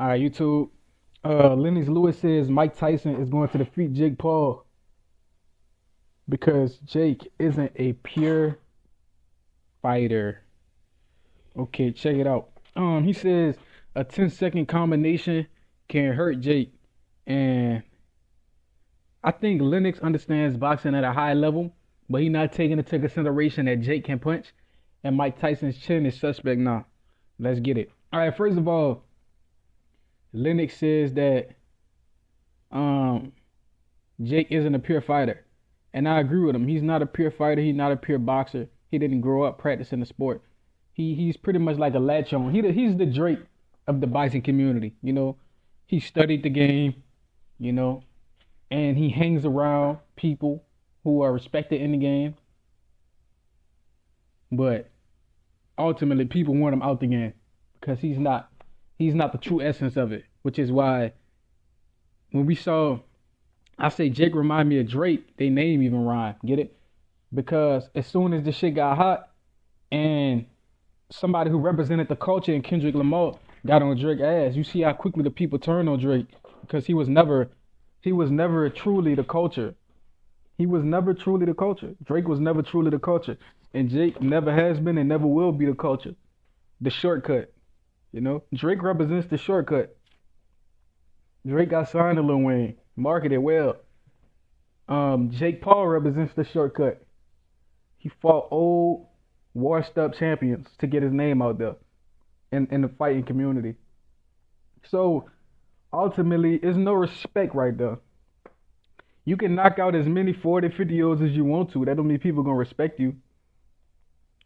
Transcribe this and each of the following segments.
All right, YouTube. Lennox Lewis says Mike Tyson is going to defeat Jake Paul because Jake isn't a pure fighter. Okay, check it out. He says a 10-second combination can hurt Jake, and I think Lennox understands boxing at a high level, but he's not taking into consideration that Jake can punch, and Mike Tyson's chin is suspect now. Let's get it. All right, first of all, Lennox says that um Jake isn't a pure fighter. And I agree with him. He's not a pure fighter. He's not a pure boxer. He didn't grow up practicing the sport. He's pretty much like a latch on. He's the Drake of the boxing community. He studied the game. You know, and he hangs around people who are respected in the game. But ultimately, people want him out the game because he's not the true essence of it. Which is why when we saw I say Jake remind me of Drake. They name even rhyme. Get it? Because as soon as the shit got hot and somebody who represented the culture and Kendrick Lamar got on Drake's ass, you see how quickly the people turned on Drake because he was never truly the culture. He was never truly the culture. Drake was never truly the culture. And Jake never has been and never will be the culture. The shortcut. Drake represents the shortcut. Drake got signed to Lil Wayne, marketed well. Jake Paul represents the shortcut. He fought old, washed up champions to get his name out there in the fighting community. So ultimately, there's no respect right there. You can knock out as many 40, 50-year-olds as you want to. That don't mean people gonna respect you.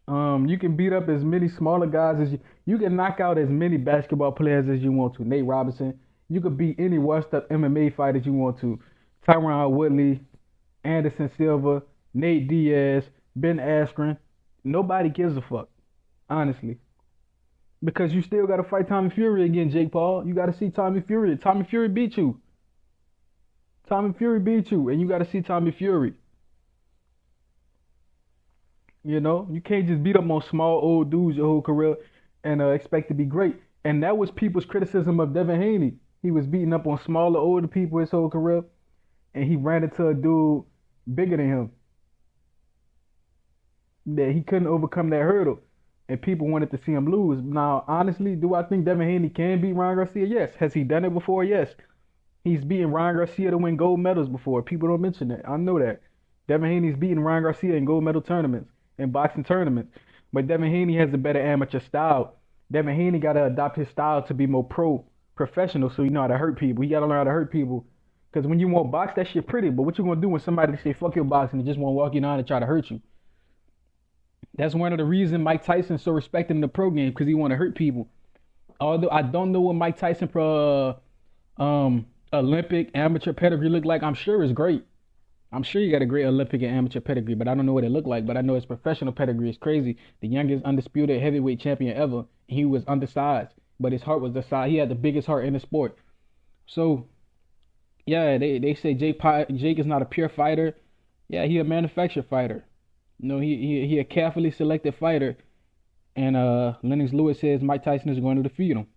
You can beat up as many smaller guys as you can knock out as many basketball players as you want to. Nate Robinson. You could beat any washed up MMA fighters you want to. Tyron Woodley, Anderson Silva, Nate Diaz, Ben Askren. Nobody gives a fuck, honestly. Because you still got to fight Tommy Fury again, Jake Paul. You got to see Tommy Fury. Tommy Fury beat you. Tommy Fury beat you, and you got to see Tommy Fury. You can't just beat up on small old dudes your whole career and expect to be great. And that was people's criticism of Devin Haney. He was beating up on smaller, older people his whole career, and he ran into a dude bigger than him that he couldn't overcome that hurdle, and people wanted to see him lose. Now, honestly, do I think Devin Haney can beat Ryan Garcia? Yes. Has he done it before? Yes. He's beaten Ryan Garcia to win gold medals before. People don't mention that. I know that. Devin Haney's beaten Ryan Garcia in gold medal tournaments, in boxing tournaments, but Devin Haney has a better amateur style. Devin Haney got to adopt his style to be more professional, so you know how to hurt people. You got to learn how to hurt people. Because when you want to box, that shit pretty. But what you going to do when somebody say, fuck your boxing, and just want to walk you down and try to hurt you? That's one of the reasons Mike Tyson's so respected in the pro game, because he want to hurt people. Although I don't know what Mike Tyson Olympic amateur pedigree look like. I'm sure it's great. I'm sure you got a great Olympic and amateur pedigree, but I don't know what it looked like. But I know his professional pedigree is crazy. The youngest undisputed heavyweight champion ever. He was undersized, but his heart was the size. He had the biggest heart in the sport. So, yeah, they say Jake is not a pure fighter. Yeah, he a manufactured fighter. He a carefully selected fighter. And Lennox Lewis says Mike Tyson is going to defeat him.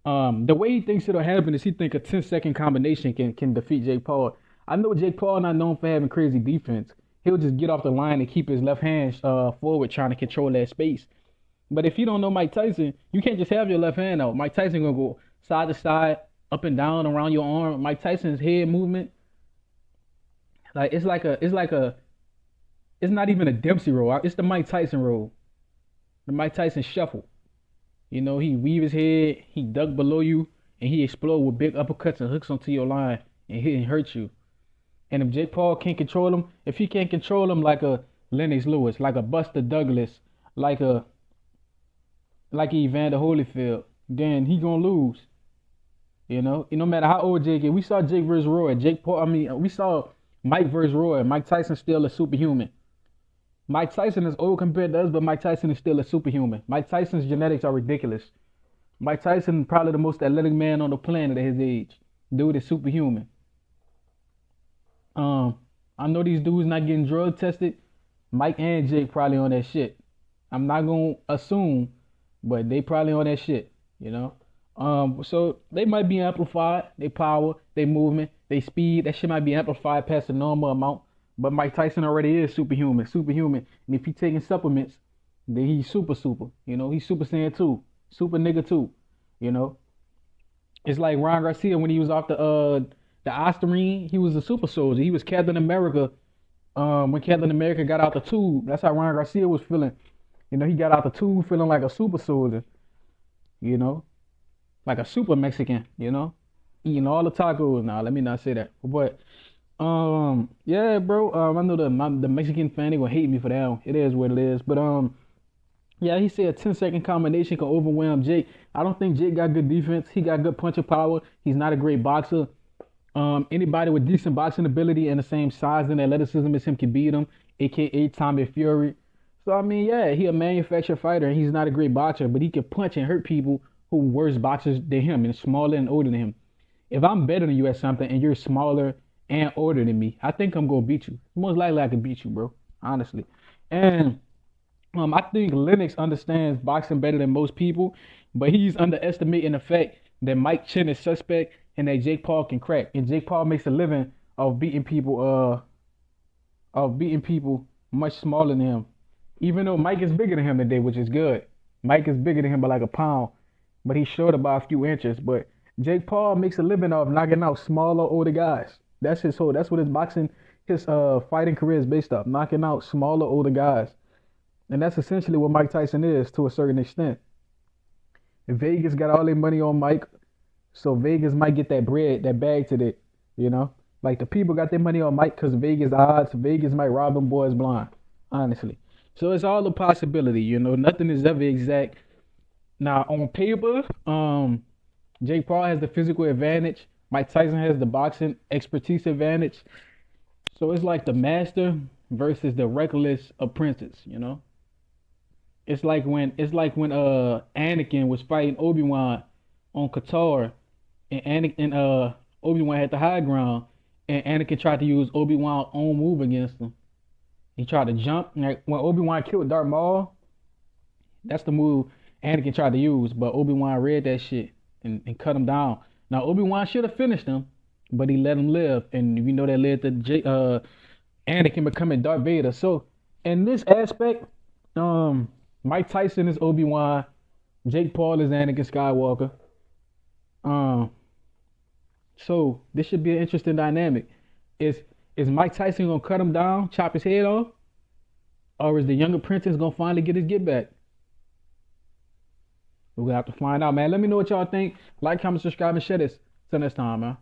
The way he thinks it'll happen is he think a 10-second combination can defeat Jake Paul. I know Jake Paul not known for having crazy defense. He'll just get off the line and keep his left hand forward, trying to control that space. But if you don't know Mike Tyson, you can't just have your left hand out. Mike Tyson gonna go side to side, up and down around your arm. Mike Tyson's head movement, it's not even a Dempsey roll. It's the Mike Tyson roll, the Mike Tyson shuffle. He weave his head, he duck below you, and he explode with big uppercuts and hooks onto your line and hit and hurt you. And if Jake Paul can't control him, if he can't control him like a Lennox Lewis, like a Buster Douglas, like Evander Holyfield, then he gonna lose. No matter how old Jake is. We saw Jake versus Roy. We saw Mike versus Roy. Mike Tyson's still a superhuman. Mike Tyson is old compared to us, but Mike Tyson is still a superhuman. Mike Tyson's genetics are ridiculous. Mike Tyson probably the most athletic man on the planet at his age. Dude is superhuman. I know these dudes not getting drug tested. Mike and Jake probably on that shit. I'm not gonna assume, but they probably on that shit. So they might be amplified, they power, they movement, they speed. That shit might be amplified past the normal amount. But Mike Tyson already is superhuman. And if he taking supplements, then he's super. He's Super Saiyan 2, super nigga 2. You know, it's like Ron Garcia when he was off the Ostarine, he was a super soldier. He was Captain America. When Captain America got out the tube, that's how Ron Garcia was feeling. He got out the tube feeling like a super soldier. You know, like a super Mexican, eating all the tacos. Nah, let me not say that. But yeah, bro. I know the Mexican fan they gonna hate me for that one. It is what it is. But yeah, he said a 10-second combination can overwhelm Jake. I don't think Jake got good defense. He got good punching power. He's not a great boxer. Anybody with decent boxing ability and the same size and athleticism as him can beat him, aka Tommy Fury. So I mean, yeah, he a manufactured fighter and he's not a great boxer, but he can punch and hurt people who worse boxers than him and smaller and older than him. If I'm better than you at something and you're smaller and older than me, I think I'm gonna beat you. Most likely I can beat you, bro. Honestly. And I think Lennox understands boxing better than most people, but he's underestimating the fact that Mike Chin is suspect and that Jake Paul can crack. And Jake Paul makes a living of beating people much smaller than him. Even though Mike is bigger than him today, which is good. Mike is bigger than him by like a pound, but he's shorter by a few inches. But Jake Paul makes a living of knocking out smaller, older guys. That's what his fighting career is based off, knocking out smaller, older guys. And that's essentially what Mike Tyson is to a certain extent. Vegas got all their money on Mike, so Vegas might get that bread, that bag today, you know? Like the people got their money on Mike because Vegas odds. Vegas might rob them boys blind, honestly. So it's all a possibility, Nothing is ever exact. Now on paper, Jake Paul has the physical advantage. Mike Tyson has the boxing expertise advantage. So it's like the master versus the reckless apprentice. It's like when Anakin was fighting Obi-Wan on Qatar and Obi-Wan had the high ground and Anakin tried to use Obi-Wan's own move against him. He tried to jump. Like when Obi-Wan killed Darth Maul, that's the move Anakin tried to use, but Obi-Wan read that shit and cut him down. Now Obi-Wan should have finished him, but he let him live, and we know that led to Anakin becoming Darth Vader. So in this aspect, Mike Tyson is Obi-Wan, Jake Paul is Anakin Skywalker. Um, so this should be an interesting dynamic. Is Mike Tyson gonna cut him down, chop his head off, or is the young apprentice gonna finally get his get back? We're gonna have to find out, man. Let me know what y'all think. Like, comment, subscribe, and share this. Till next time, man.